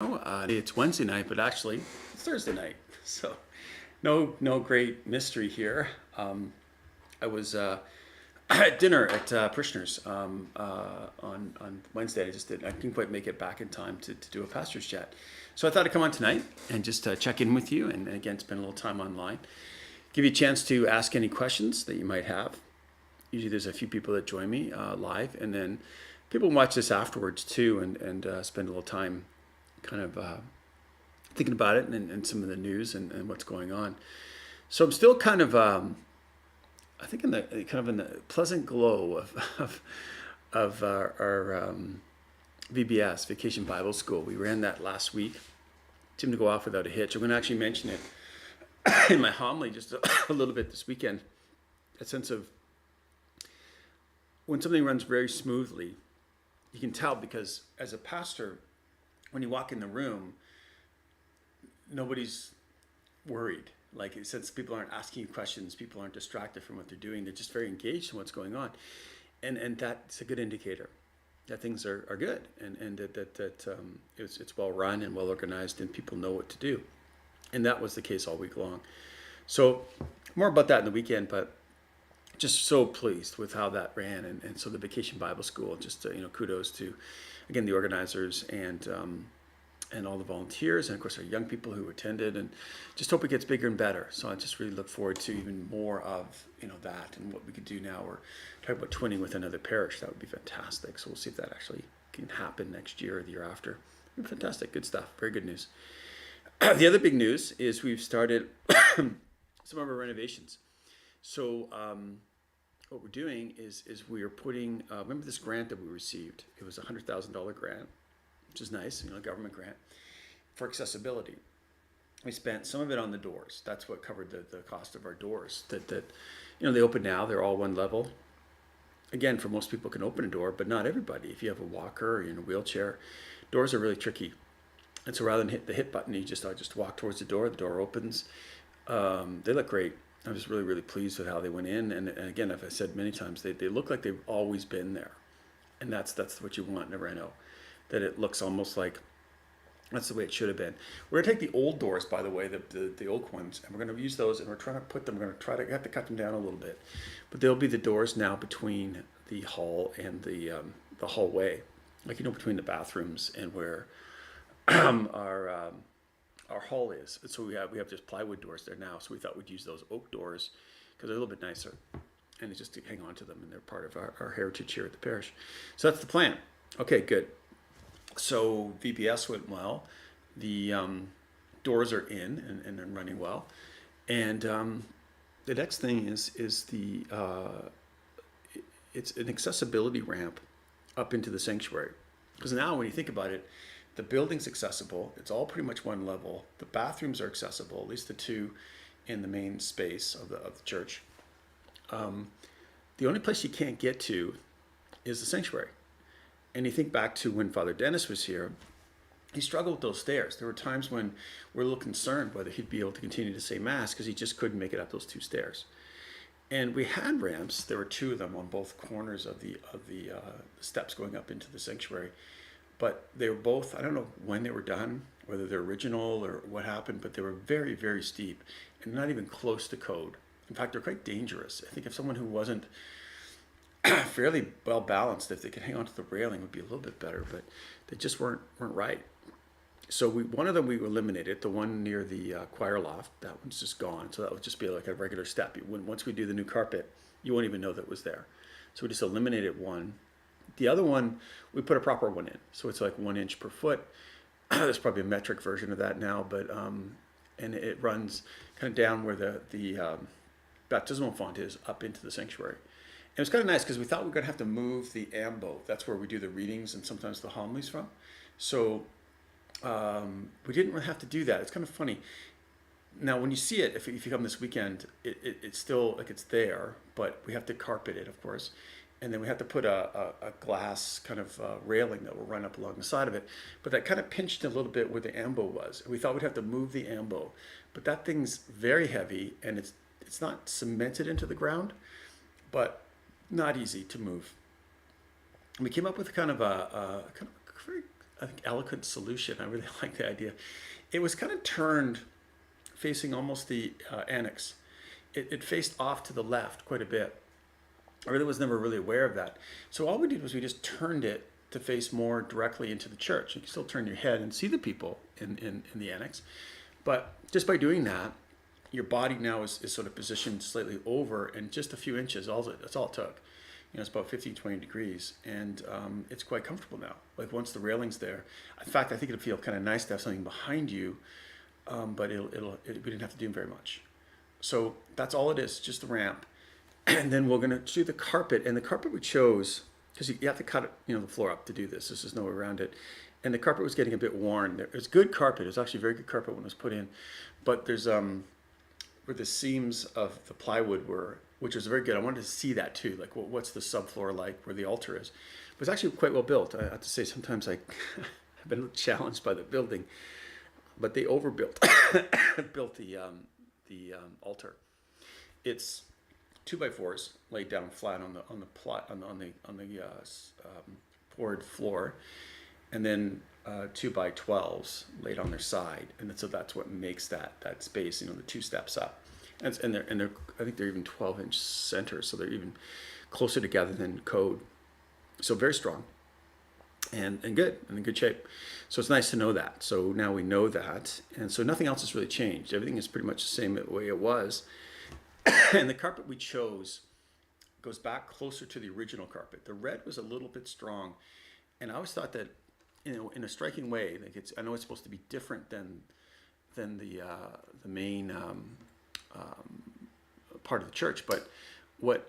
It's Wednesday night, but actually it's Thursday night. So no great mystery here. I was at dinner at parishioners on Wednesday. I didn't quite make it back in time to do a pastor's chat. So I thought I'd come on tonight and just check in with you, and again spend a little time online, give you a chance to ask any questions that you might have. Usually there's a few people that join me live, and then people watch this afterwards too, and spend a little time kind of thinking about it and some of the news and what's going on. So I'm still kind of, I think, in the pleasant glow of our VBS, Vacation Bible School. We ran that last week. Seemed to go off without a hitch. I'm going to actually mention it in my homily just a little bit this weekend. A sense of when something runs very smoothly, you can tell, because as a pastor, when you walk in the room, nobody's worried. Like, since people aren't asking you questions, people aren't distracted from what they're doing. They're just very engaged in what's going on, and that's a good indicator that things are good, and that it's well run and well organized, and people know what to do. And that was the case all week long. So more about that in the weekend, but just so pleased with how that ran, and so the Vacation Bible School, just kudos to, again, the organizers and all the volunteers, and of course our young people who attended, and just hope it gets bigger and better. So I just really look forward to even more of that, and what we could do now. We're talking about twinning with another parish. That would be fantastic. So we'll see if that actually can happen next year or the year after. Fantastic, good stuff, very good news. The other big news is we've started some of our renovations. So what we're doing is we are putting, remember this grant that we received? It was a $100,000 grant, which is nice, a government grant for accessibility. We spent some of it on the doors. That's what covered the cost of our doors. That they open now. They're all one level. Again, for most people can open a door, but not everybody. If you have a walker or you're in a wheelchair, doors are really tricky. And so rather than hit the hit button, you just walk towards the door opens. They look great. I was really, really pleased with how they went in. And again, as I said many times, they look like they've always been there. And that's what you want in a reno, that it looks almost like that's the way it should have been. We're going to take the old doors, by the way, the oak ones, and we're going to use those, and we're trying to put them, we're going to try to have to cut them down a little bit. But they'll be the doors now between the hall and the hallway, like, between the bathrooms and where our hall is. And so we have just plywood doors there now. So we thought we'd use those oak doors because they're a little bit nicer, and it's just to hang on to them, and they're part of our heritage here at the parish. So that's the plan. Okay, good. So VBS went well. The doors are in and they're running well. And the next thing is it's an accessibility ramp up into the sanctuary. Because now when you think about it, the building's accessible. It's all pretty much one level. The bathrooms are accessible, at least the two in the main space of the church. The only place you can't get to is the sanctuary. And you think back to when Father Dennis was here, he struggled with those stairs. There were times when we're a little concerned whether he'd be able to continue to say Mass because he just couldn't make it up those two stairs. And we had ramps. There were two of them on both corners of the steps going up into the sanctuary. But they were both, I don't know when they were done, whether they're original or what happened, but they were very, very steep and not even close to code. In fact, they're quite dangerous. I think if someone who wasn't fairly well balanced, if they could hang onto the railing, would be a little bit better, but they just weren't right. So one of them we eliminated, the one near the choir loft. That one's just gone. So that would just be like a regular step. Once we do the new carpet, you won't even know that it was there. So we just eliminated one. The other one, we put a proper one in. So it's like 1 inch per foot. There's probably a metric version of that now, but and it runs kind of down where the baptismal font is up into the sanctuary. And it was kind of nice because we thought we were going to have to move the ambo. That's where we do the readings and sometimes the homilies from. So we didn't really have to do that. It's kind of funny. Now, when you see it, if you come this weekend, it's still like it's there, but we have to carpet it, of course. And then we have to put a glass kind of railing that will run up along the side of it. But that kind of pinched a little bit where the ambo was. We thought we'd have to move the ambo. But that thing's very heavy, and it's not cemented into the ground, but not easy to move. And we came up with kind of a very I think, eloquent solution. I really like the idea. It was kind of turned facing almost the annex. It faced off to the left quite a bit. I really was never really aware of that. So all we did was we just turned it to face more directly into the church. You can still turn your head and see the people in the annex. But just by doing that, your body now is sort of positioned slightly over and just a few inches. That's all it took. It's about 15, 20 degrees. And it's quite comfortable now. Like once the railing's there. In fact, I think it'll feel kind of nice to have something behind you. But we didn't have to do very much. So that's all it is, just the ramp. And then we're going to do the carpet. And the carpet we chose, because you have to cut it, the floor up to do this. There's no way around it. And the carpet was getting a bit worn. It was good carpet. It was actually very good carpet when it was put in. But there's where the seams of the plywood were, which was very good. I wanted to see that too. Like, what's the subfloor like where the altar is? It was actually quite well built. I have to say, sometimes I've been challenged by the building, but they overbuilt built the altar. It's 2x4s laid down flat on the poured floor, and then 2x12s laid on their side, and so that's what makes that space. The two steps up, and they're I think they're even 12-inch centers, so they're even closer together than code. So very strong, and good, and in good shape. So it's nice to know that. So now we know that, and so nothing else has really changed. Everything is pretty much the same way it was. And the carpet we chose goes back closer to the original carpet. The red was a little bit strong, and I always thought that, in a striking way, like I know it's supposed to be different than the main part of the church, but what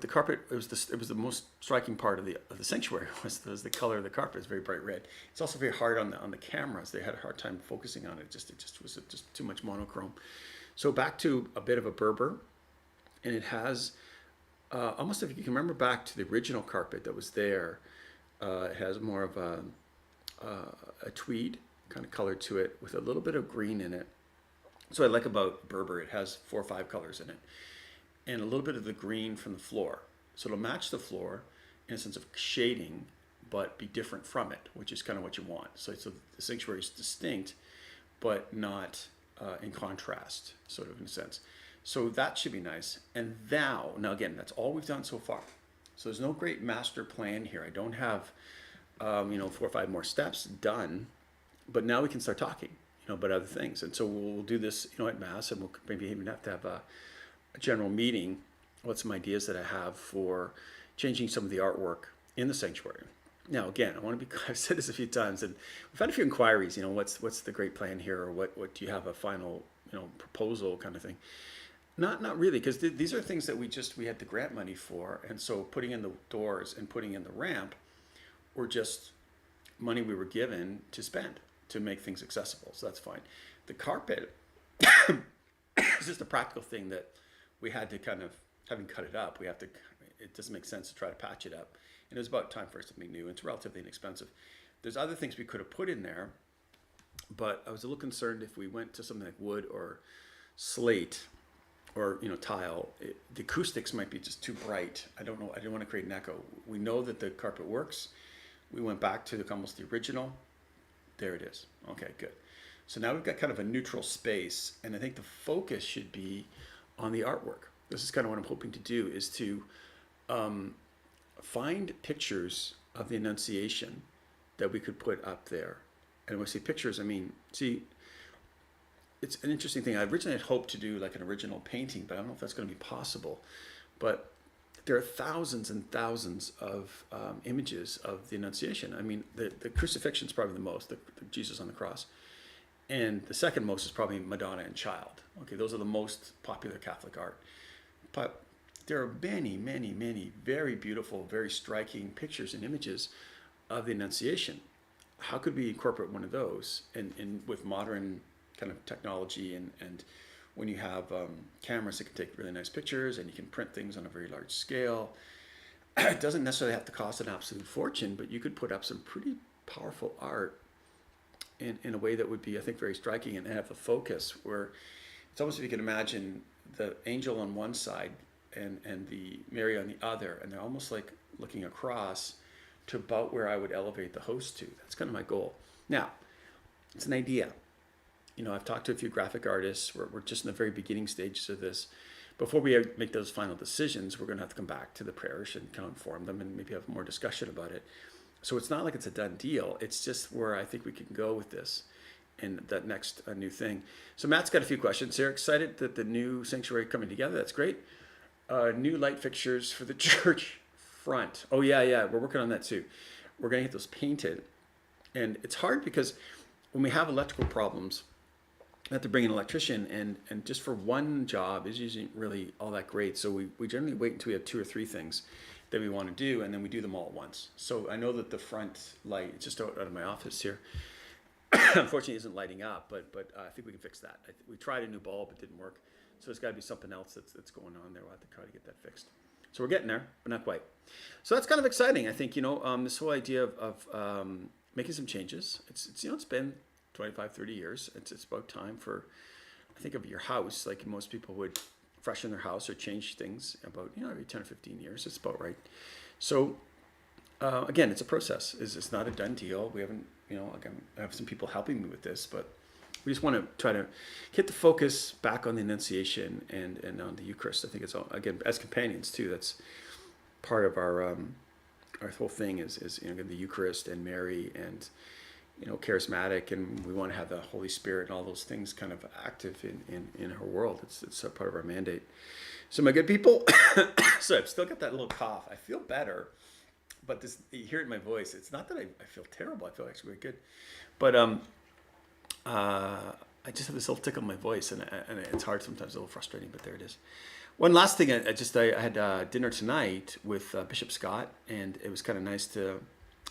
the carpet, it was the most striking part of the sanctuary was the color of the carpet. It's very bright red. It's also very hard on the cameras. They had a hard time focusing on it. It was just too much monochrome. So back to a bit of a Berber, and it has almost, if you can remember back to the original carpet that was there, it has more of a tweed kind of color to it with a little bit of green in it. So I like about Berber, it has 4 or 5 colors in it, and a little bit of the green from the floor. So it'll match the floor in a sense of shading, but be different from it, which is kind of what you want. So the sanctuary is distinct, but not in contrast, sort of, in a sense. So that should be nice. And now again, that's all we've done so far. So there's no great master plan here. I don't have 4 or 5 more steps done, but now we can start talking about other things. And so we'll do this at Mass, and we'll maybe even have to have a general meeting with some ideas that I have for changing some of the artwork in the sanctuary. Now, again, I've said this a few times, and we've had a few inquiries, what's the great plan here, or what do you have a final, proposal kind of thing? Not really, because these are things that we had the grant money for, and so putting in the doors and putting in the ramp were just money we were given to spend to make things accessible, so that's fine. The carpet is just a practical thing that we had to kind of, having cut it up, it doesn't make sense to try to patch it up. And it was about time for something new. It's relatively inexpensive. There's other things we could have put in there, but I was a little concerned if we went to something like wood or slate or tile, the acoustics might be just too bright. I don't know. I didn't want to create an echo. We know that the carpet works. We went back to almost the original. There it is. Okay, good. So now we've got kind of a neutral space, and I think the focus should be on the artwork. This is kind of what I'm hoping to do, is to find pictures of the Annunciation that we could put up there. And when I say pictures, I mean, it's an interesting thing. I originally had hoped to do like an original painting, but I don't know if that's going to be possible. But there are thousands and thousands of images of the Annunciation. I mean, the crucifixion is probably the most, the Jesus on the cross. And the second most is probably Madonna and Child. Okay, those are the most popular Catholic art. But there are many, many, many very beautiful, very striking pictures and images of the Annunciation. How could we incorporate one of those in with modern kind of technology, and when you have cameras that can take really nice pictures and you can print things on a very large scale, it doesn't necessarily have to cost an absolute fortune, but you could put up some pretty powerful art in a way that would be, I think, very striking and have a focus where it's almost, if you can imagine the angel on one side and the Mary on the other, and they're almost like looking across, to about where I would elevate the host to. That's kind of my goal. Now, it's an idea. I've talked to a few graphic artists. We're just in the very beginning stages of this. Before we make those final decisions, we're going to have to come back to the parish and kind of inform them and maybe have more discussion about it. So it's not like it's a done deal. It's just where I think we can go with this and that next new thing. So Matt's got a few questions here. Excited that the new sanctuary coming together. That's great. New light fixtures for the church front. Oh, yeah. We're working on that too. We're going to get those painted. And it's hard because when we have electrical problems, I have to bring an electrician, and just for one job is usually really all that great. So we generally wait until we have 2 or 3 things that we want to do, and then we do them all at once. So I know that the front light, it's just out of my office here, unfortunately isn't lighting up, but I think we can fix that. We tried a new bulb, it didn't work. So there's got to be something else that's going on there. We'll have to try to get that fixed. So we're getting there, but not quite. So that's kind of exciting. I think, this whole idea of making some changes. It's been 25, 30 years. It's about time for, I think of your house, like most people would freshen their house or change things about, every 10 or 15 years. It's about right. So, again, it's a process. It's not a done deal. We haven't, again, I have some people helping me with this, but we just want to try to get the focus back on the Annunciation and on the Eucharist. I think it's all, again, as companions too, that's part of our whole thing is the Eucharist and Mary and, charismatic, and we want to have the Holy Spirit and all those things kind of active in her world. It's a part of our mandate. So my good people, so I've still got that little cough. I feel better, but this, you hear it in my voice. It's not that I feel terrible. I feel actually really good, but I just have this little tickle in my voice, and it's hard sometimes, a little frustrating, but there it is. One last thing, I had dinner tonight with Bishop Scott, and it was kind of nice to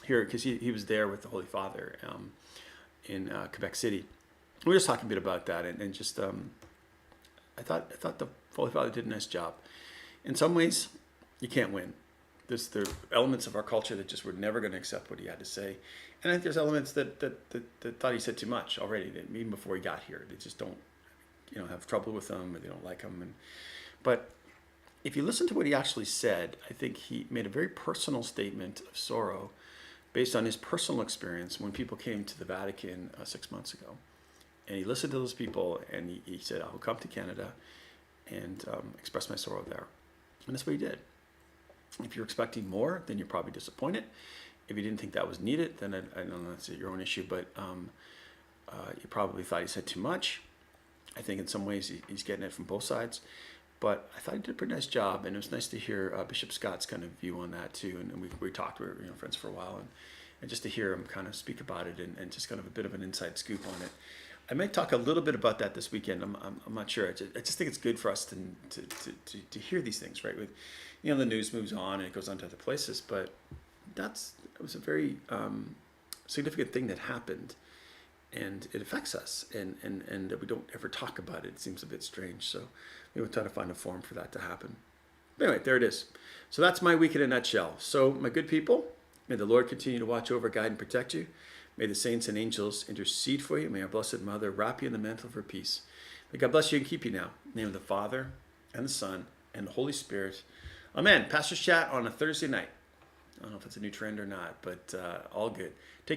hear it because he was there with the Holy Father in Quebec City. We were just talking a bit about that, and just I thought the Holy Father did a nice job. In some ways, you can't win. There's elements of our culture that just were never going to accept what he had to say, and I think there's elements that thought he said too much already, even before he got here. They just don't, have trouble with him, or they don't like him. But if you listen to what he actually said, I think he made a very personal statement of sorrow based on his personal experience when people came to the Vatican 6 months ago. And he listened to those people, and he said, I will come to Canada and express my sorrow there. And that's what he did. If you're expecting more, then you're probably disappointed. If you didn't think that was needed, then I don't know, that's your own issue, but you probably thought he said too much. I think in some ways he's getting it from both sides. But I thought he did a pretty nice job, and it was nice to hear Bishop Scott's kind of view on that too. And we talked, we were friends for a while, and just to hear him kind of speak about it and just kind of a bit of an inside scoop on it. I might talk a little bit about that this weekend. I'm not sure. I just think it's good for us to hear these things, right? With the news moves on and it goes on to other places, but it was a very significant thing that happened. And it affects us, and that we don't ever talk about it. It seems a bit strange. So maybe we'll try to find a forum for that to happen. But anyway, there it is. So that's my week in a nutshell. So my good people, may the Lord continue to watch over, guide, and protect you. May the saints and angels intercede for you. May our Blessed Mother wrap you in the mantle of her peace. May God bless you and keep you now. In the name of the Father, and the Son, and the Holy Spirit. Amen. Pastor's Chat on a Thursday night. I don't know if it's a new trend or not, but all good. Take